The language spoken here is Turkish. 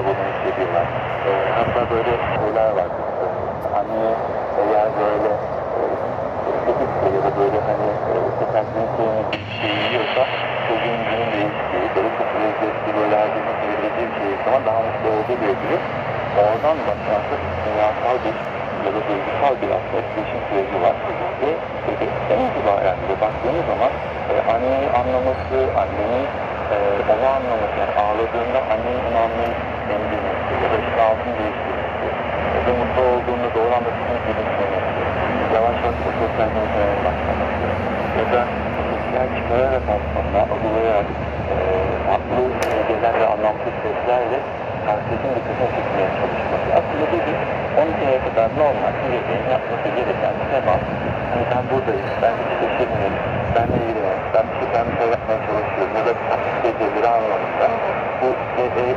bunu hissediyorlar. Hatta böyle şeyler var. Hani eğer böyle estetikse ya da böyle hani sokakların çoğunu bir şey yiyorsa çocuğun günün değiştiği, böyle çok lezzetli, böyle herkesin sevebileceği bir şey zaman daha mutlu olduğu diyebilir. Oradan da artık dünyasal bir ya da duygusal bir aslında etkileşim süreci var. Ve bebekten itibaren de baktığımız zaman anneyi anlaması, annenin onu anlaması, yani ağladığında annenin onu anlayıp emdirmesi ya da işte altını değiştirmesi ya da mutlu olduğunda doğru anda bütün gülümsemesi, yavaş yavaş o sosyal konuşmaya başlaması ya da sesler çıkararak aslında algılayarak farklı gelen ve anlamsız seslerle karşısının dikkatini çekmeye çalışması. Aslında bu bir 12 aya kadar normal bir bebeğin yapması gereken bir tema. Hani ben buradayım, ben hiç şaşırmıyorum, ben de ilgileniyorum, ben bir şey yapmaya çalışıyorum ya da geceleri anlamında bu bebeği